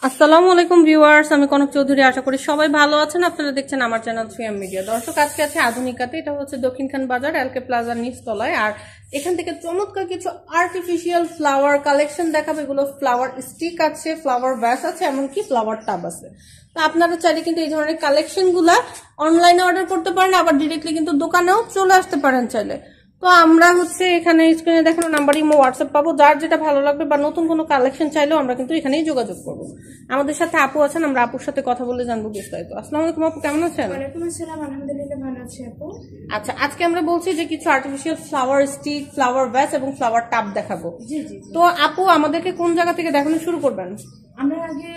আসসালামু আলাইকুম ভিউয়ার্স, আমি কনক চৌধুরী। আশা করি সবাই ভালো আছেন। আপনারা দেখছেন আমার চ্যানেল 3M মিডিয়া। দর্শক, আজকে আছে আধুনিকাতে। এটা হচ্ছে দক্ষিণখান বাজার এলকে প্লাজার নিচতলায়। আর এখান থেকে চমৎকার কিছু আর্টিফিশিয়াল ফ্লাওয়ার কালেকশন দেখাবে। এগুলো ফ্লাওয়ার স্টিক আছে, ফ্লাওয়ার ব্যাস আছে, এমনকি ফ্লাওয়ার টাব আছে। তো আপনারা চাইলে কিন্তু এই ধরনের কালেকশন গুলা অনলাইনে অর্ডার করতে পারেন, আবার ডিরেক্টলি কিন্তু দোকানেও চলে আসতে পারেন চাইলে। তো আমরা হচ্ছে এখানে স্ক্রিনে দেখানো নাম্বার ইমো হোয়াটসঅ্যাপ পাবো। যার যেটা ভালো লাগবে বা নতুন কোনো কালেকশন চাইলেও আমরা কিন্তু এখানেই যোগাযোগ করবো। আমাদের সাথে আপু আছেন, আমরা আপুর সাথে কথা বলে জানবো বিস্তারিত। আসসালামু আলাইকুম আপু, কেমন আছেন? ওয়ালাইকুম আসসালাম, আলহামদুলিল্লাহ ভালো আছি আপু। আচ্ছা, আজকে আমরা বলছি যে কিছু artificial flower stick, flower Vyas এবং ফ্লাওয়ার টাব দেখাবো। জি জি। তো আপু, আমাদেরকে কোন জায়গা থেকে দেখানো শুরু করবেন? আমরা আগে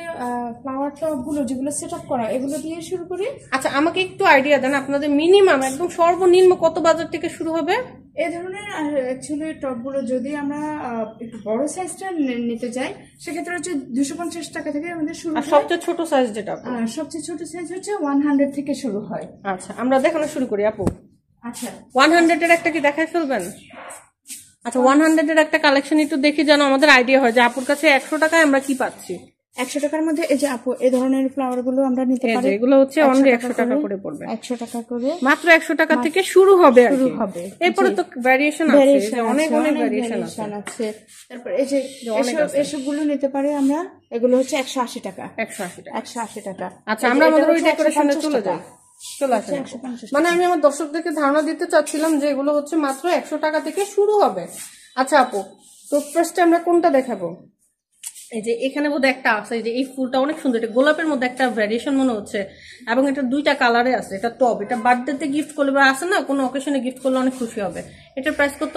ফ্লাওয়ার টব গুলো যেগুলো সেট আপ করা এগুলো দিয়ে শুরু করি। আচ্ছা, আমাকে একটু আইডিয়া দেন, আপনাদের মিনিমাম একদম সর্বনিম্ন কত বাজার থেকে শুরু হবে? এই ধরনের অ্যাকচুয়ালি টব গুলো যদি আমরা একটু বড় সাইজটা নিতে চাই, সেক্ষেত্রে হচ্ছে 250 টাকা থেকে আমাদের শুরু আর হয়। সবচেয়ে ছোট সাইজ যেটা? সবচেয়ে ছোট সাইজ হচ্ছে 100 থেকে শুরু হয়। আচ্ছা, আমরা দেখানো শুরু করি আপু। আচ্ছা, 100 এর একটা কি দেখায় ফেলবেন? আচ্ছা, 100 এর একটা কালেকশন একটু দেখি, যেন আমাদের আইডিয়া হয় যে আপুর কাছে 100 টাকায় আমরা কি পাচ্ছি। 100 টাকার মধ্যে এই যে আপু এই ধরনের ফ্লাওয়ার গুলো আমরা নিতে পারি। এগুলো হচ্ছে অনলি 100 টাকা করে পড়বে। 100 টাকা করে, মাত্র 100 টাকা থেকে শুরু হবে। এরপরে তো ভ্যারিয়েশন আছে, অনেক অনেক ভ্যারিয়েশন আছে। তারপর এই যে এসব গুলো নিতে পারি আমরা। এগুলো হচ্ছে 180 টাকা। 180 টাকা। আচ্ছা, আমরা আমাদের ওই ডেকোরেশনে চলে যাই। চলে আসেন। মানে আমি আমার দর্শকদেরকে ধারণা দিতে চাচ্ছিলাম যে এগুলো হচ্ছে মাত্র 100 টাকা থেকে শুরু হবে। আচ্ছা আপু, তো ফার্স্টে আমরা কোনটা দেখাবো? এই যে এখানে বোধহয় একটা আছে, এই যে এই ফুলটা অনেক সুন্দর। এটা গোলাপের মধ্যে একটা ভ্যারিয়েশন মনে হচ্ছে, এবং এটা দুইটা কালারে আছে। এটা টব, এটা বার্থডেতে গিফট করলে বা আছে না কোনো অকেশনে গিফট করলে অনেক খুশি হবে। এটার প্রাইস কত?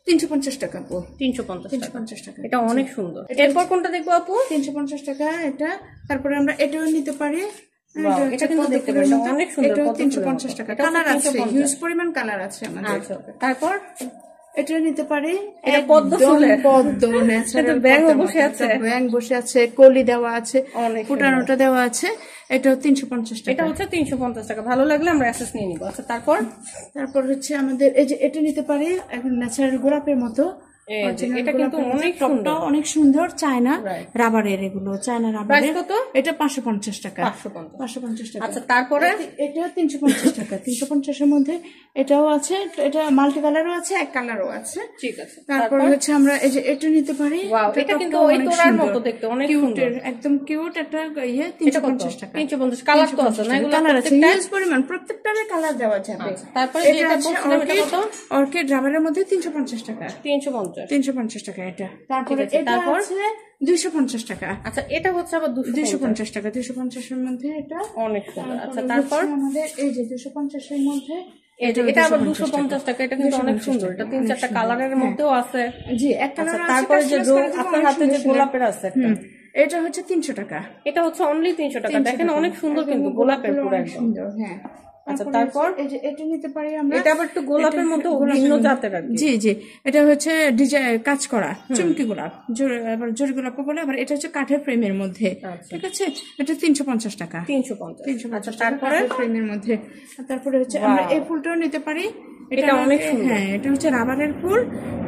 350 টাকা আপু। 350 টাকা। এটা অনেক সুন্দর। এরপর কোনটা দেখবো আপু? 350 টাকা এটা। তারপরে আমরা এটাও নিতে পারি। এটা কিন্তু দেখতে পারেন, অনেক সুন্দর। 350 টাকা। কালার আছে, হিউজ পরিমাণ কালার আছে আমাদের। আচ্ছা, তারপর এটা নিতে পারি। পদ্ম ন্যাচারাল ব্যাঙ বসে আছে, ব্যাঙ বসে আছে, কলি দেওয়া আছে, ফুটানোটা দেওয়া আছে। এটাও 350 টাকা। এটা হচ্ছে 350 টাকা। ভালো লাগলে আমরা অ্যাসেস নিয়ে নিব। আচ্ছা, তারপর হচ্ছে আমাদের এই যে এটা নিতে পারি, এখন ন্যাচারাল গোলাপের মতো। এটা কিন্তু অনেক সুন্দর। চায়না রাবারের, এগুলো চায়না রাবারের। কত? এটা 550 টাকা। 550 টাকা। আচ্ছা, তারপরে এটা 350 টাকা। 350 এর মধ্যে এটাও আছে। এটা মাল্টি কালারও আছে, এক কালারও আছে। ঠিক আছে। তারপরে হচ্ছে আমরা এই যে এটা নিতে পারি। এটা কিন্তু ওই তোরার মতো দেখতে, অনেক সুন্দর, একদম কিউট একটা ইয়ে। 350 টাকা। 350। কালার তো আছে না? এগুলো কালার আছে, হিউজ পরিমাণ, প্রত্যেকটারে কালার দেওয়া যাবে। তারপরে যেটা বলছিলাম, এটা কত? অর্কিড রাবারের মধ্যে 350 টাকা। 350 টাকা এটা। তারপরে এটা আছে 250 টাকা। আচ্ছা, এটা হচ্ছে আবার 250 টাকা। 250 এর মধ্যে এটা অনেক সুন্দর। আচ্ছা, তারপর আমাদের এই যে 250 এর মধ্যে এটা আবার 250 টাকা। এটা কিন্তু অনেক সুন্দর। এটা 3-4টা কালারের মধ্যেও আছে। জি, এক কালার আছে। তারপরে যে আপনার হাতে যে গোলাপের আছে একটা, এটা হচ্ছে 300 টাকা। এটা হচ্ছে অনলি 300 টাকা। দেখেন অনেক সুন্দর, কিন্তু গোলাপের পুরো একদম সুন্দর। হ্যাঁ। আচ্ছা, তারপর এই যে এটা নিতে পারি আমরা। এটা আবার একটু গোলাপের মধ্যে ভিন্ন জাতের আর কি। জি জি, এটা হচ্ছে ডিজাইন কাজ করা চুমকি গোলাপ, আবার জরি গোলাপ বলে। আবার এটা হচ্ছে কাঠের ফ্রেমের মধ্যে। ঠিক আছে, এটা 350 টাকা। 350। আচ্ছা, তারপরে ফ্রেমের মধ্যে। তারপরে হচ্ছে আমরা এই ফুলটাও নিতে পারি। এটা অনেক সুন্দর। হ্যাঁ, এটা হচ্ছে রাবারের ফুল।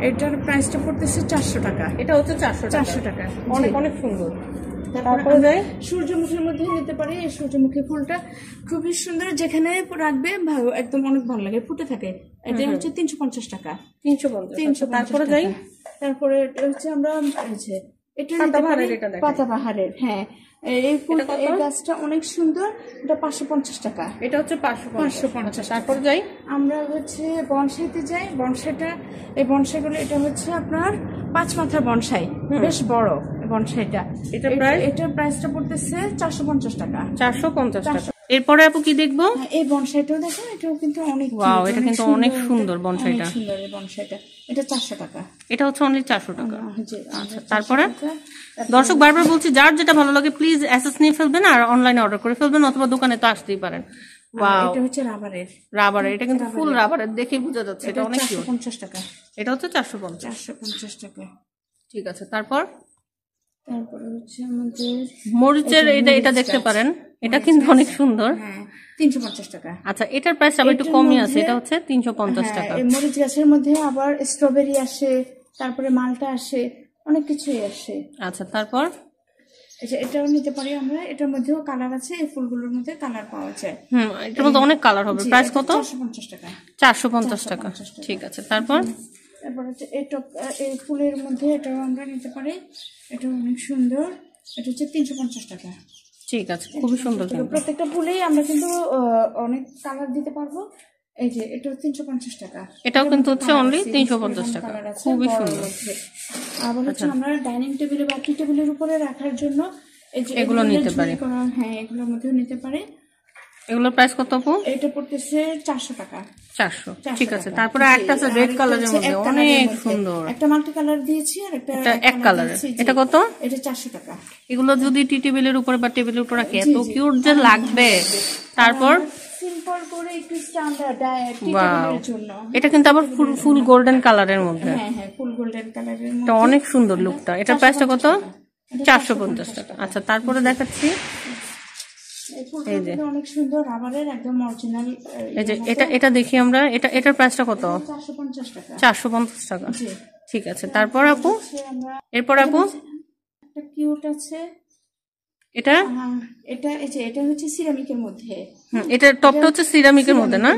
এটার প্রাইসটা পড়তেছে 400 টাকা। এটা হচ্ছে 400 টাকা। অনেক অনেক সুন্দর। তারপরে সূর্যমুখীর মধ্যে নিতে পারি। এই সূর্যমুখী ফুলটা খুবই সুন্দর, যেখানে রাখবে একদম অনেক ভালো লাগে, ফুটে থাকে। এটা হচ্ছে 350 টাকা। 350। তারপরে যাই। তারপরে হচ্ছে আমরা এটা পাতাবাহারের। হ্যাঁ, এই ফুল, এই গাছটা অনেক সুন্দর। এটা 550 টাকা। এটা হচ্ছে 550। তারপর যাই আমরা হচ্ছে বনসাইতে যাই। বনসাইটা, এই বনসাইগুলো, এটা হচ্ছে আপনার 5 মাথার বনসাই, বেশ বড় বনসাইটা। এটার প্রাইসটা পড়তেছে 450 টাকা। 450 টাকা। এরপরে আপু কি দেখবো? এই বনসাইটাও দেখো, এটাও কিন্তু অনেক, ওয়াও, এটা কিন্তু অনেক সুন্দর বনসাইটা। সুন্দর এই বনসাইটা। এটা 400 টাকা। এটা হচ্ছে অনলি 400 টাকা। আচ্ছা, তারপরে দর্শক বারবার বলছি, যার যেটা ভালো লাগে প্লিজ অ্যাসেস নিয়ে ফেলবেন আর অনলাইনে অর্ডার করে ফেলবেন, অথবা দোকানে তো আসতেই পারেন। ওয়াও, এটা হচ্ছে রাবারের। এটা কিন্তু ফুল রাবারের, দেখেই বোঝা যাচ্ছে। এটা অনেক 450 টাকা। এটা হচ্ছে 450 টাকা। ঠিক আছে, তারপরে হচ্ছে আমাদের মরিচের এটা দেখতে পারেন। এটা কিন্তু অনেক সুন্দর। 350 টাকা। আচ্ছা, এটার প্রাইস আবার একটু কমই আছে। এটা হচ্ছে 350 টাকা। এই মরিচ গাছের মধ্যে আবার স্ট্রবেরি আসে, তারপরে মালটা আসে, অনেক কিছুই আসে। আচ্ছা, তারপর এটাও নিতে পারি আমরা, এটার মধ্যেও কালার আছে, এই ফুলগুলোর মধ্যে কালার পাওয়া যায়। এটার মধ্যে অনেক কালার হবে। প্রাইস কত? 450 টাকা। 450 টাকা, ঠিক আছে। তারপর হচ্ছে এই ফুলের মধ্যে এটাও আমরা নিতে পারি, এটা অনেক সুন্দর, এটা হচ্ছে 350 টাকা। ঠিক আছে, খুবই সুন্দর। প্রত্যেকটা ফুলেই আমরা কিন্তু অনেক কালার দিতে পারবো। এই যে এটাও 350 টাকা, এটাও কিন্তু হচ্ছে অনলি 350 টাকা, খুবই সুন্দর। আবার হচ্ছে আমরা ডাইনিং টেবিলে বা টি টেবিলের উপরে রাখার জন্য এই যে এগুলো নিতে পারি। হ্যাঁ, এগুলোর মধ্যেও নিতে পারে। এগুলোর প্রাইস কত আপু? এটা পড়তেছে 400 টাকা। 400, ঠিক আছে। তারপরে একটা আছে রেড কালারের মধ্যে, অনেক সুন্দর, একটা মাল্টি কালার দিয়েছি আর একটা এক কালারের। এটা কত? এটা 400 টাকা। এগুলো যদি টি টেবিলের উপরে বা টেবিলের উপর রাখি এত কিউট যে লাগবে। তারপর সিম্পল করে একটু স্ট্যান্ডার্ড টি টেবিলের জন্য, এটা কিন্তু আবার ফুল গোল্ডেন কালারের মধ্যে। হ্যাঁ হ্যাঁ, ফুল গোল্ডেন কালারের মধ্যে, এটা অনেক সুন্দর লুকটা। এটার প্রাইসটা কত? 450 টাকা। আচ্ছা, তারপরে দেখাচ্ছি এই যে অনেক সুন্দর রাবারের একদম অরিজিনাল। এই যে এটা দেখি আমরা, এটার প্রাইসটা কত? 450 টাকা। 450 টাকা, ঠিক আছে। তারপর আপু, এরপর আপু একটা কিউট আছে, এটা এই যে এটা হচ্ছে সিরামিকের মধ্যে। এটা টপটা হচ্ছে সিরামিকের মধ্যে না?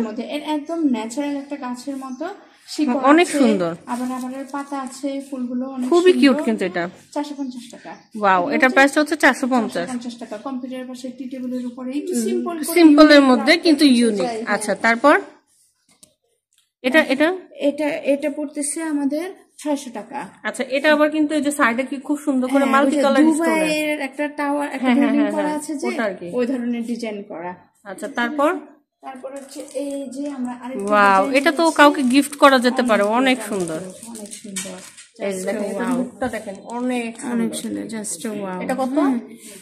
একদম ন্যাচারাল একটা গাছের মতো, অনেক সুন্দর। আবার রাবারের পাতা আছে, ফুলগুলো অনেক খুবই কিউট কিন্তু এটা। 450 টাকা। ওয়াও, এটার প্রাইসটা হচ্ছে 450 টাকা। কম্পিউটারের পাশে টি টেবিলের উপরে একটু সিম্পলের মধ্যে কিন্তু ইউনিক। আচ্ছা, তারপর এটা পড়তেছে আমাদের 600 টাকা। আচ্ছা, এটা আবার কিন্তু এই যে সাইডে কি খুব সুন্দর করে মাল্টি কালার দুবাইয়ের একটা টাওয়ার, একটা বিল্ডিং করা আছে যে ওই ধরনের ডিজাইন করা। আচ্ছা, তারপর হচ্ছে এই যে আমরা আরেকটা, ওয়াও, এটা তো কাউকে গিফট করা যেতে পারে, অনেক সুন্দর। অনেক সুন্দর, এই যে দেখেন, এটা লুকটা দেখেন, অনেক সুন্দর, জাস্ট ওয়াও। এটা কত?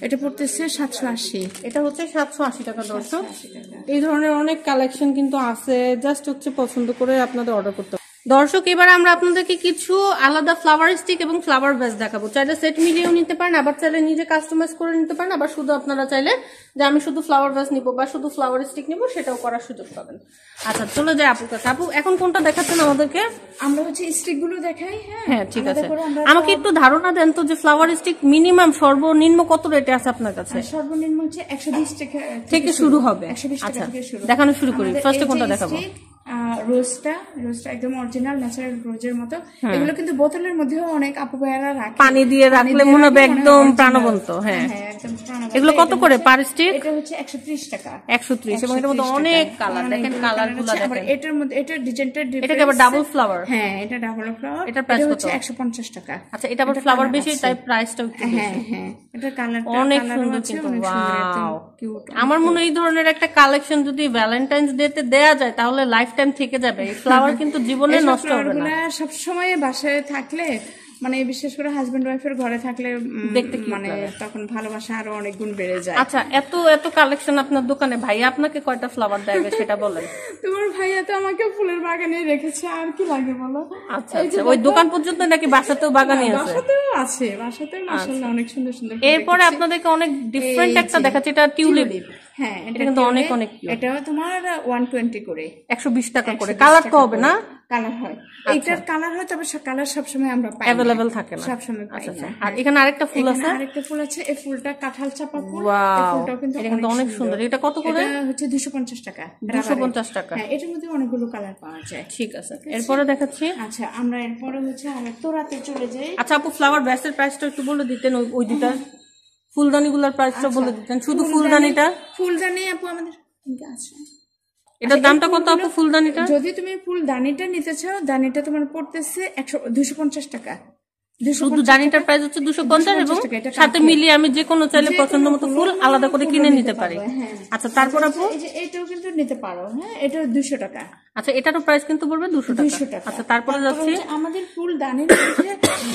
এটা পড়তেছে 780। এটা হচ্ছে 780 টাকা। দর্শক, এই ধরনের অনেক কালেকশন কিন্তু আছে, জাস্ট হচ্ছে পছন্দ করে আপনাদের অর্ডার করতে হবে। দর্শক, এবার আমরা আপনাদেরকে কিছু আলাদা ফ্লাওয়ার স্টিক এবং ফ্লাওয়ার ভ্যাস দেখাবো। চাইলে সেট মিলিয়েও নিতে পারেন, আবার চাইলে নিজে কাস্টমাইজ করে নিতে পারেন, আবার শুধু আপনারা চাইলে যে আমি শুধু ফ্লাওয়ার ভ্যাস নিবো বা শুধু ফ্লাওয়ার স্টিক নিবো, সেটাও করার সুযোগ পাবেন। আচ্ছা, চলে যাই আপুর কাছে। আপু, এখন কোনটা দেখাচ্ছেন আমাদেরকে? আমরা হচ্ছে স্টিক গুলো দেখাই। হ্যাঁ, ঠিক আছে। আমাকে একটু ধারণা দেন তো যে ফ্লাওয়ার স্টিক মিনিমাম সর্বনিম্ন কত রেটে আছে আপনার কাছে? সর্বনিম্ন হচ্ছে 120 টাকা থেকে শুরু হবে। 120 টাকা আচ্ছা, থেকে শুরু। দেখানো শুরু করি। ফার্স্টে কোনটা দেখাবো? রোজটা একদম অরিজিনাল ন্যাচারাল রোজের মতো। এগুলো কিন্তু বোতলের মধ্যেও অনেক আপু ভাইয়ারা রাখে, পানি দিয়ে রাখলে মনে হবে একদম প্রাণবন্ত। হ্যাঁ, একদম প্রাণবন্ত। এগুলো কত করে পার স্টিক? এটা হচ্ছে 130 টাকা। 130, এবং এটার মধ্যে অনেক কালার, দেখেন কালারগুলো দেখেন। এটার মধ্যে এটা ডিজাইনটা এটা কি আবার ডাবল ফ্লাওয়ার? হ্যাঁ, এটা ডাবল ফ্লাওয়ার। এটার প্রাইস কত? 150 টাকা। আচ্ছা, এটা আবার ফ্লাওয়ার বেশি, তাই প্রাইসটাও একটু বেশি। হ্যাঁ হ্যাঁ, এটা কালারটা অনেক সুন্দর কিন্তু। ওয়াও, আমার মনে হয় এই ধরনের একটা কালেকশন যদি ভ্যালেন্টাইন্স ডে তে দেয়া যায় তাহলে লাইফ টাইম থেকে যাবে। এই ফ্লাওয়ার কিন্তু জীবনে নষ্ট হবে না। সব সময় বাসায় থাকলে, মানে বিশেষ করে হাজবেন্ড ওয়াইফের ঘরে থাকলে দেখতে মানে তখন ভালোবাসা আরো অনেক গুণ বেড়ে যায়। আচ্ছা, এত কালেকশন আপনার দোকানে, ভাইয়া আপনাকে কয়টা ফ্লাওয়ার দেবে সেটা বলেন। তোমার ভাইয়া তো আমাকে ফুলের বাগানে রেখেছে, আর কি লাগে বলো? আচ্ছা, ওই দোকান পর্যন্ত নাকি বাসাতেও বাগানই আছে? বাসাতেও মাশাআল্লাহ অনেক সুন্দর সুন্দর। এরপরে আপনাদেরকে অনেক ডিফারেন্ট একটা দেখাচ্ছি, এটা টিউলিপ। হ্যাঁ, এটা কিন্তু অনেক কিউট। এটাও তোমার 120 করে, 120 টাকা করে। কালার তো হবে না? কালার হয়, এইটার কালার হয়, তবে কালার সবসময় আমরা পাই, অ্যাভেলেবল থাকে না সবসময় পাই না। আর এখানে আরেকটা ফুল আছে, এই ফুলটা কাঁঠাল চাপা ফুল। ওয়াও, ফুলটাও কিন্তু এটা কিন্তু অনেক সুন্দর। এটা কত করে? এটা হচ্ছে 250 টাকা। 250 টাকা। হ্যাঁ, এটার মধ্যে অনেকগুলো কালার পাওয়া যায়। ঠিক আছে, এরপরে দেখাচ্ছি। আচ্ছা, আমরা এরপরে হচ্ছে তোরাতে চলে যাই। আচ্ছা আপু, ফ্লাওয়ার ভ্যাসের প্রাইসটা একটু বলে দিতেন, ওই দুটা ফুলদানিগুলোর প্রাইসটা বলে দিতেন, শুধু ফুলদানিটা। ফুলদানি আপু আমাদের আছে, এটার দামটা কত আপু ফুলদানিটা? যদি তুমি ফুলদানিটা নিতে চাও, দানিটা তোমার পড়তেছে 250 টাকা। শুধু দানিটার প্রাইস হচ্ছে 250, এবং সাথে মিলিয়ে আমি যে কোনো চাইলে পছন্দ মতো ফুল আলাদা করে কিনে নিতে পারি। আচ্ছা, তারপর আপু এটাও কিন্তু নিতে পারো। হ্যাঁ, এটা 200 টাকা। আচ্ছা, এটারও প্রাইস কিন্তু পড়বে 200 টাকা। আচ্ছা, তারপরে যাচ্ছি। আমাদের ফুল দানির মধ্যে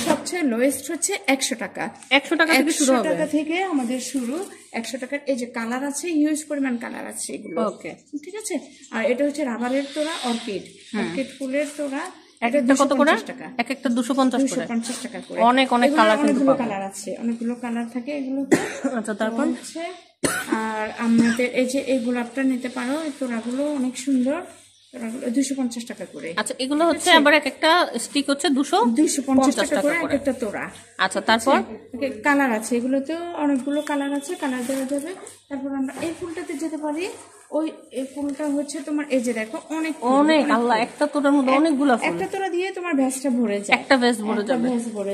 সবচেয়ে লোয়েস্ট হচ্ছে 100 টাকা। 100 টাকা থেকে শুরু হবে। 100 টাকা থেকে আমাদের শুরু। 100 টাকার এই যে কালার আছে, হিউজ পরিমাণ কালার আছে এগুলো। ওকে, ঠিক আছে। আর এটা হচ্ছে রাবারের তোড়া, অর্কিড ফুলের তোড়া। একটা কত করে? এক একটা 250 টাকা করে। অনেক কালার, অনেকগুলো কালার আছে, অনেকগুলো কালার থাকে এগুলোতে। আচ্ছা, তারপর হচ্ছে আর আমাদের এই যে এই গোলাপটা নিতে পারো, এই তোড়াগুলো অনেক সুন্দর। তোড়াগুলো 250 টাকা করে। আচ্ছা এগুলো হচ্ছে আবার এক একটা স্টিক হচ্ছে 250 টাকা করে এক একটা তোড়া। আচ্ছা তারপর কালার আছে, এগুলোতেও অনেকগুলো কালার আছে, কালার দেওয়া যাবে। তারপর আমরা এই ফুলটাতে যেতে পারি। ওই এই ফুলটা হচ্ছে তোমার এই যে দেখো অনেক আল্লাহ, একটা তোড়ার মধ্যে অনেকগুলো ফুল, একটা তোড়া দিয়ে তোমার ভ্যাসটা ভরে যায়, একটা ভ্যাস ভরে যাবে।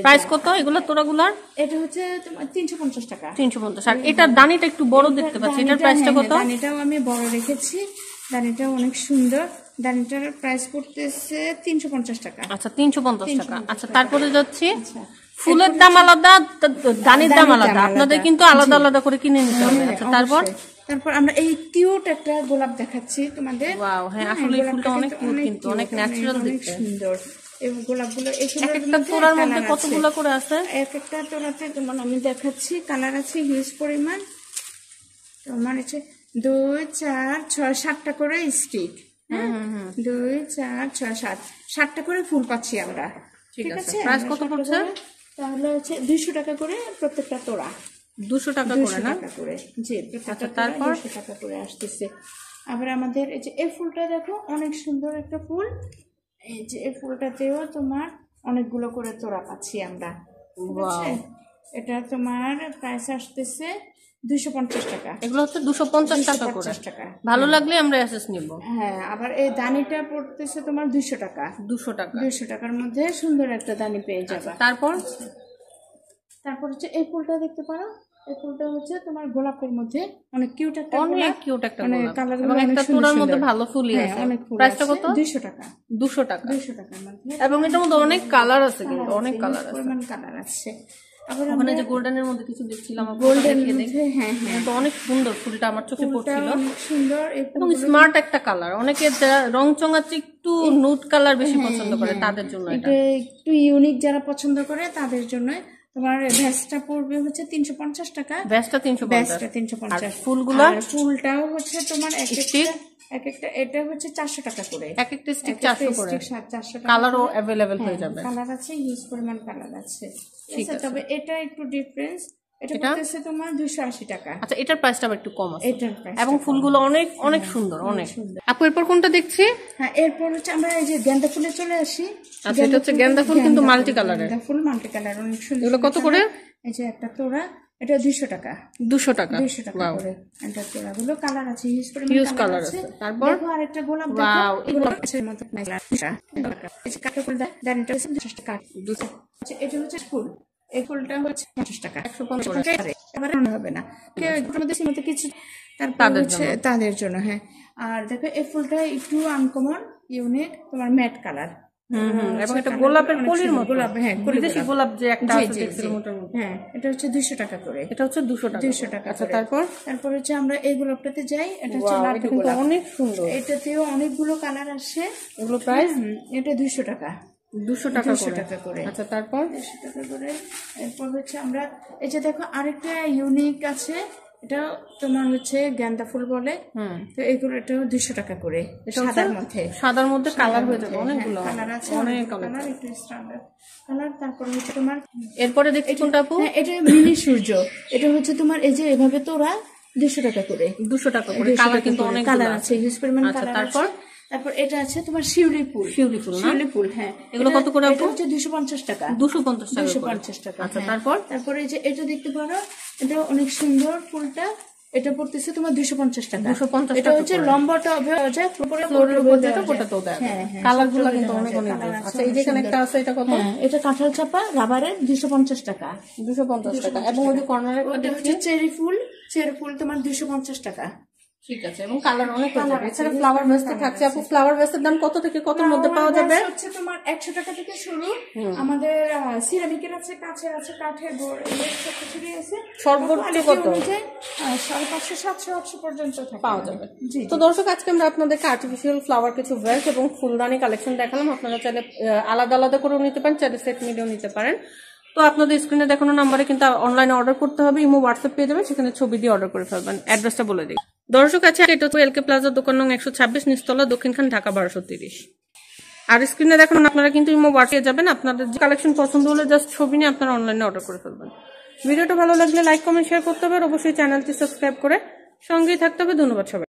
প্রাইস কত এগুলো তোড়াগুলার? এটা হচ্ছে তোমার 350 টাকা। 350। আর এটার দানিটা একটু বড় দেখতে পাচ্ছি, এটার প্রাইসটা কত? দানিটাও আমি বড় রেখেছি, দানিটাও অনেক সুন্দর। দানিটার প্রাইস পড়তেছে 350 টাকা। আচ্ছা 350 টাকা। আচ্ছা তারপরে যাচ্ছি, ফুলের দাম আলাদা, দানির দাম আলাদা, আপনাদের কিন্তু আলাদা আলাদা করে কিনে নিতে হবে। আচ্ছা তারপর আমরা এই কিউট একটা গোলাপ দেখাচ্ছি তোমাদের। ওয়াও, হ্যাঁ আসলে এই ফুলটা অনেক কিউট, কিন্তু অনেক ন্যাচারাল দেখতে, সুন্দর। এই গোলাপগুলো একটা তোড়ার মধ্যে কতগুলো করে আছে? এক একটা তোড়াতে তোমার আমি দেখাচ্ছি, কালার আছে হিউজ পরিমাণ। তোমার হচ্ছে 2 4 6 7টা করে স্টিক। 2 4 6 7 7টা করে ফুল পাচ্ছি আমরা। ঠিক আছে, প্রাইস কত পড়ছে? তাহলে হচ্ছে 200 টাকা করে প্রত্যেকটা তোড়া। 200 টাকা করে না? জি, তারপর 200 টাকা করে আসতেছে। আবার আমাদের এই যে এই ফুলটা দেখো, অনেক সুন্দর একটা ফুল। এই যে এই ফুলটাতেও তোমার অনেকগুলো করে তোড়া পাচ্ছি আমরা। এটা তোমার প্রাইস আসতেছে 250 টাকা। এগুলো হচ্ছে 250 টাকা করে। ভালো লাগলে আমরা অ্যাসেস নিব। হ্যাঁ, আবার এই দানিটা পড়তেছে তোমার 200 টাকা। 200 টাকা। 200 টাকার মধ্যে সুন্দর একটা দানি পেয়ে যাবে। তারপর হচ্ছে এই ফুলটা দেখতে পারো। এই ফুলটা হচ্ছে তোমার গোলাপের মধ্যে অনেক কিউট একটা গোলাপ, মানে কালারগুলো একটা তোড়ার মধ্যে ভালো ফুলই আছে। প্রাইসটা কত? 200 টাকা। 200 টাকা। 200 টাকার মধ্যে, এবং এটার মধ্যে অনেক কালার আছে, কিন্তু অনেক কালার আছে, কালার আছে। আবার ওখানে যে গোল্ডেনের মধ্যে কিছু দেখছিলাম, গোল্ডেন মধ্যে, হ্যাঁ তো অনেক সুন্দর ফুলটা, আমার চোখে পড়ছিল, অনেক সুন্দর এবং স্মার্ট একটা কালার। অনেকে রং চঙাচে একটু নুট কালার বেশি পছন্দ করে, তাদের জন্য এটা একটু ইউনিক যারা পছন্দ করে তাদের জন্য। তোমার ভ্যাসটা পড়বে হচ্ছে 350 টাকা। ভ্যাসটা 350। ফুলটাও হচ্ছে তোমার এক একটা এটা হচ্ছে 400 টাকা করে। এক একটা স্টিক 400 করে। কালারও अवेलेबल হয়ে যাবে। কালার আছে, হিউজ পরিমাণ কালার আছে। ঠিক আছে, তবে এটা একটু ডিফারেন্স। এটা পড়তেছে তোমার 280 টাকা। আচ্ছা, এটার প্রাইসটা একটু কম আছে। এটার প্রাইস, এবং ফুলগুলো অনেক অনেক সুন্দর, অনেক সুন্দর। আপু এরপর কোনটা দেখছি? হ্যাঁ, এরপর হচ্ছে আমরা এই যে গেন্দা ফুলে চলে আসি। আচ্ছা, এটা হচ্ছে গেন্দা ফুল, কিন্তু মাল্টি কালারের। গেন্দা ফুল মাল্টি কালার, অনেক সুন্দর। এগুলো কত করে? এই যে একটা তোড়া, এটা 200 টাকা। 200 টাকা। 200 টাকা করে। এটা তোড়াগুলো কালার আছে, হিউজ কালার আছে। তারপর দেখো আরেকটা গোলাপ দেখো, এগুলো আছে মতো নাইলা। এই যে কাটা ফুল দানিটা হচ্ছে 200 টাকা। আচ্ছা, এটা হচ্ছে ফুল। এই ফুলটা হচ্ছে 50 টাকা। 150 টাকা। আবার হবে না, কেউ এর মধ্যে সীমিত কিছু, তারপর হচ্ছে তাদের জন্য। হ্যাঁ, আর দেখো এই ফুলটা একটু আনকমন, ইউনিক, তোমার ম্যাট কালার। এবং এটা গোলাপের কলির মতো। গোলাপ, হ্যাঁ, বিদেশি গোলাপ যে একটা আছে দেখতে মোটার মতো। হ্যাঁ, এটা হচ্ছে 200 টাকা করে। এটা হচ্ছে 200 টাকা। 200 টাকা। আচ্ছা, তারপর হচ্ছে আমরা এই গোলাপটাতে যাই। এটা হচ্ছে লাড্ডু গোলাপ, অনেক সুন্দর। এটাতেও অনেকগুলো কালার আসে। এগুলো প্রাইস? এটা 200 টাকা। 200 টাকা করে। আচ্ছা, তারপর 200 টাকা করে। এরপর হচ্ছে আমরা এই যে দেখো আরেকটা ইউনিক আছে, এটা তোমার হচ্ছে গেন্দা ফুল বলে। তো এগুলো এটা 200 টাকা করে। সাদার মধ্যে কালার হয়ে যাবে, অনেকগুলো কালার আছে, অনেক কালার, একটু স্ট্যান্ডার্ড কালার। তারপর হচ্ছে তোমার এরপরে দেখি কোনটা আপু? এটা মিনি সূর্য। এটা হচ্ছে তোমার এই যে এভাবে তোরা 200 টাকা করে। 200 টাকা করে। কালার কিন্তু অনেক কালার আছে, হিউজ পরিমাণ কালার। তারপর এটা আছে তোমার শিউলি ফুল। শিউলি ফুল, হ্যাঁ। এগুলো কত করে আপু? হচ্ছে 250 টাকা। 250 টাকা। আচ্ছা, তারপর এই যে এটা দেখতে পারো, এটা অনেক সুন্দর ফুলটা। এটা পড়তেছে তোমার 250 টাকা। 250 এটা হচ্ছে লম্বাটা হবে যায়, ফ্লোরের উপর দেয়, ওটাতেও দেয়। হ্যাঁ, কালারগুলো কিন্তু অনেক অনেক। আচ্ছা, এই যেখানে একটা আছে, এটা কত? এটা কাঁঠাল চাপা রাবারের, 250 টাকা। 250 টাকা। এবং ওই যে কর্নারে ওটা হচ্ছে চেরি ফুল তোমার 250 টাকা। ঠিক আছে, এবং কালার অনেক কালার। এছাড়া ফ্লাওয়ার ভেস তো থাকছে। আপু ফ্লাওয়ার ভেসের দাম কত থেকে কতর মধ্যে পাওয়া যাবে? হচ্ছে তোমার 100 টাকা থেকে শুরু। আমাদের সিরামিকের আছে, কাচের আছে, কাঠের সবকিছুরই আছে। সর্বোচ্চ কত? 550, 700, 800 পর্যন্ত পাওয়া যাবে। তো দর্শক, আজকে আমরা আপনাদেরকে আর্টিফিশিয়াল ফ্লাওয়ার কিছু ভেস এবং ফুলদানি কালেকশন দেখালাম। আপনারা চাইলে আলাদা আলাদা করেও নিতে পারেন, চাইলে সেট মিলিয়েও নিতে পারেন। তো আপনাদের স্ক্রিনে দেখানো নাম্বারে কিন্তু অনলাইনে অর্ডার করতে হবে, ইমো হোয়াটসঅ্যাপ পেয়ে যাবেন, সেখানে ছবি দিয়ে অর্ডার করে ফেলবেন। অ্যাড্রেসটা বলে দিই দর্শক। আছে এটা তো এলকে প্লাজা, দোকান নং 126, নিচতলা, দক্ষিণখান, ঢাকা 1230। আর স্ক্রিনে দেখানো আপনারা কিন্তু ইমো হোয়াটসঅ্যাপে যাবেন, আপনাদের যে কালেকশন পছন্দ হলে জাস্ট ছবি নিয়ে আপনারা অনলাইনে অর্ডার করে ফেলবেন। ভিডিওটা ভালো লাগলে লাইক, কমেন্ট, শেয়ার করতে হবে, আর অবশ্যই চ্যানেলটি সাবস্ক্রাইব করে সঙ্গেই থাকতে হবে। ধন্যবাদ সবাই।